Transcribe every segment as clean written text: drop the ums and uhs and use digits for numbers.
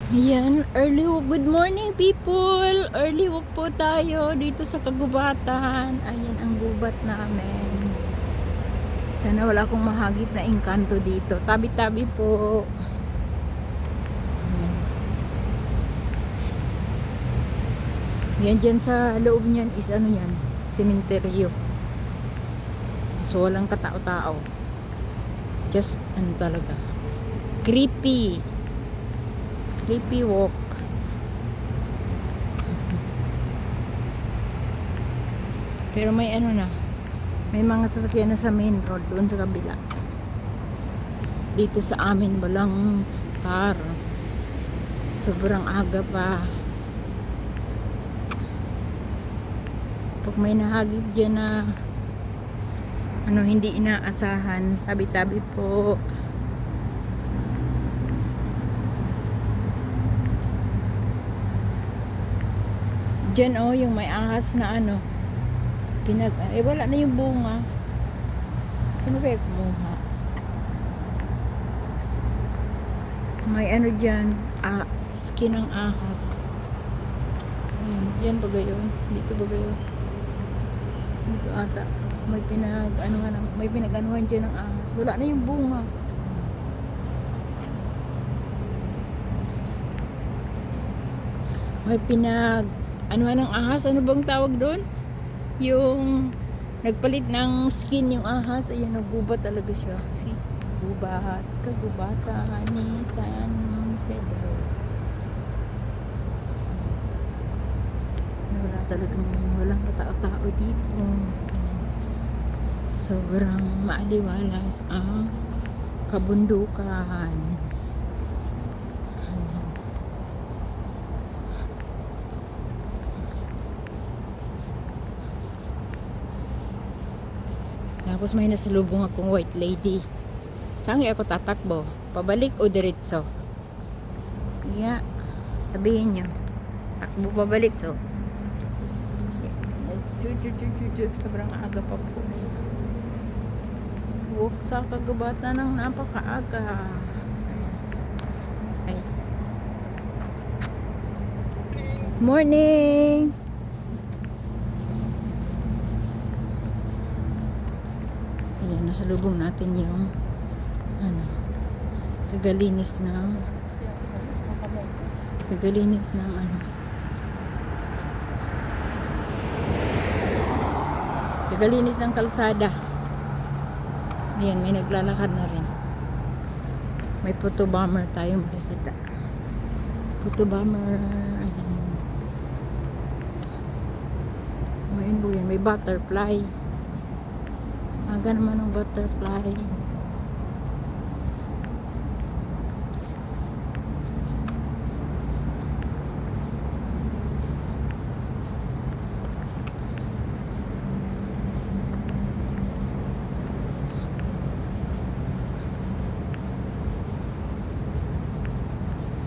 Ayan, early walk. Good morning people! Early walk po tayo dito sa kagubatan. Ayan ang gubat namin. Sana wala akong mahagip na engkanto dito. Tabi-tabi po. Yan dyan sa loob niyan is ano yan? Sementeryo. So walang katao-tao. Just ano talaga. Creepy. Creepy walk. Pero may ano na, may mga sasakyan na sa main road doon sa kabila. Dito sa amin walang car. Sobrang aga pa. Pag may nahagip dyan na ano hindi inaasahan, tabi-tabi po. Dyan oh, yung may ahas na ano wala na yung bunga. Sino kaya kumuha? May ano dyan, skin ng ahas. Yan ba gayon? Dito ba gayon? Dito ata. May may pinag-anuhan dyan ng ahas. Wala na yung bunga. May pinag-anuhan ng ahas. Ano bang tawag doon? Yung nagpalit ng skin yung ahas. Ayan, naggubat talaga siya. Kasi gubat, kagubatan ni San Pedro. Wala talagang walang katao-tao dito. Sobrang maaliwalas ang kabundukan. Tapos may nasalubong akong white lady. Saan ako tatakbo? Pabalik o diretso? Yeah. Sabihin nyo. Takbo pabalik so. Sobrang aga pa po. Walk sa kagubatan ng napakaaga. Ay. Morning! Ayan, nasalubong natin yung tagalinis ng tagalinis ng kalsada. Ayan, may naglalakad na rin. May photo bomber tayo makikita. Photo bomber. Ayan. Ayan po yan, may butterfly. Aga naman ng butterfly.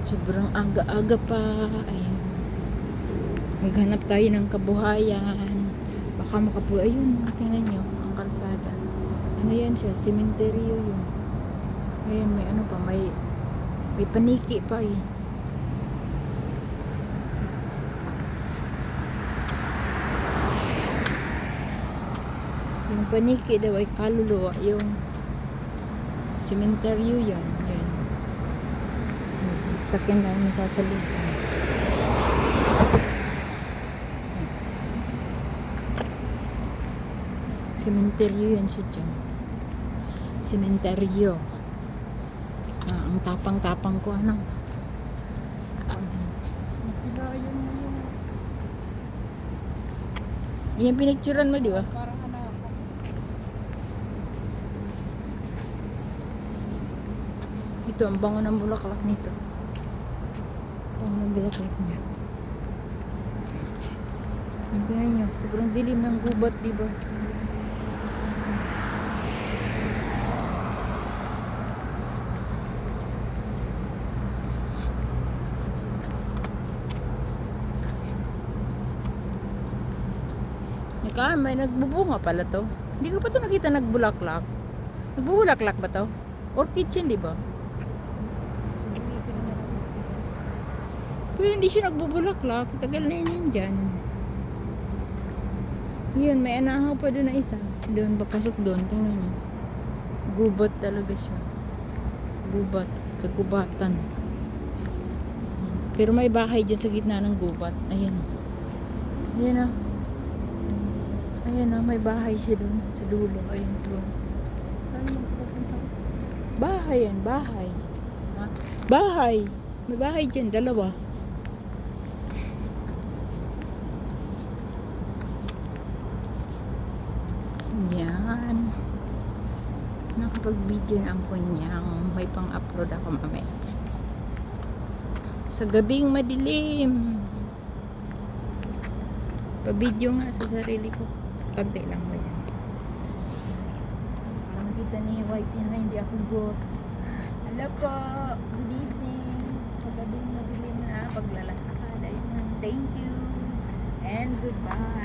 Sobrang aga-aga pa. Ayun. Maghanap tayo ng kabuhayan. Baka makabuhay. Ayun, tingnan nyo ang kalsada. Ano yan siya? Sementeryo yun. Ayun, may ano pa. May paniki pa eh. Yung paniki daw ay kaluluwa. Yung sementeryo yan. Yan. Sakyan na yung sasalitan. Sementeryo yan siya dyan. Sementeryo. Ang tapang-tapang ko ano. Yan pinicturan mo di ba? Parang ano ako. Ito ang bango ng bulaklak nito. Bango ng bulaklak niya. Tingnan nyo, sobrang dilim ng gubat di ba? May nagbubunga pala to. Hindi ko pa to nakita nagbulaklak. Nagbubulaklak ba to? Orchid yun, di ba? Pero hindi siya nagbubulaklak. Tagal na yan dyan. Yun, may anahaw pa doon na isa. Doon, papasok doon. Tingnan niyo. Gubat talaga siya. Gubat. Kagubatan. Pero may bahay dyan sa gitna ng gubat. Ayan o. Ayan o. Ayan o, may bahay siya doon. Sa dulo. Ayan doon. Saan magpupunta? Bahay yan, bahay. Ha? Bahay. May bahay dyan, dalawa. Yan. Nakapag-video na ang kunyang. May pang-upload ako mamaya. Sa gabing madilim. Pa-video nga sa sarili ko. Konti lang mo yan. Para makita ni Whitey na hindi ako good. Hello po. Good evening. Sa gabing madilim na paglalakad. Ayun. Thank you. And goodbye.